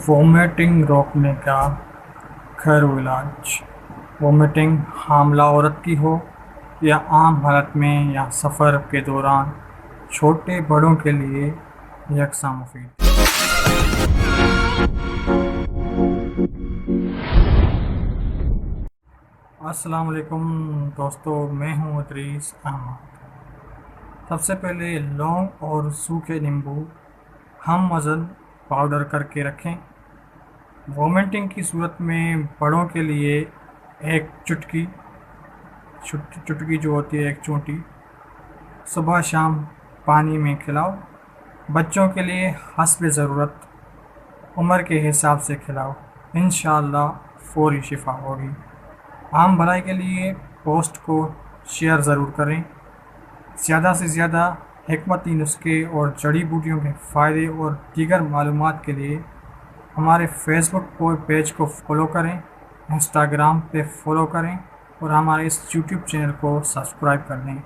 Vomiting روکنے کا گھریلو علاج۔ وومیٹنگ حاملہ عورت کی ہو یا عام حالت میں یا سفر کے دوران چھوٹے بڑوں کے لیے یکساں مفید۔ السلام علیکم دوستو، میں ہوں ادریس احمد۔ سب سے پہلے لونگ اور سوکھے نیمبو ہم وزن پاؤڈر کر کے رکھیں۔ وومیٹنگ کی صورت میں بڑوں کے لیے ایک چٹکی جو ہوتی ہے، ایک چونٹی، صبح شام پانی میں کھلاؤ۔ بچوں کے لیے حسب ضرورت عمر کے حساب سے کھلاؤ، انشاءاللہ فوری شفا ہوگی۔ عام بھلائی کے لیے پوسٹ کو شیئر ضرور کریں۔ زیادہ سے زیادہ حکمتی نسخے اور جڑی بوٹیوں کے فائدے اور دیگر معلومات کے لیے ہمارے فیس بک پیج کو فالو کریں، انسٹاگرام پہ فالو کریں اور ہمارے اس یوٹیوب چینل کو سبسکرائب کر دیں۔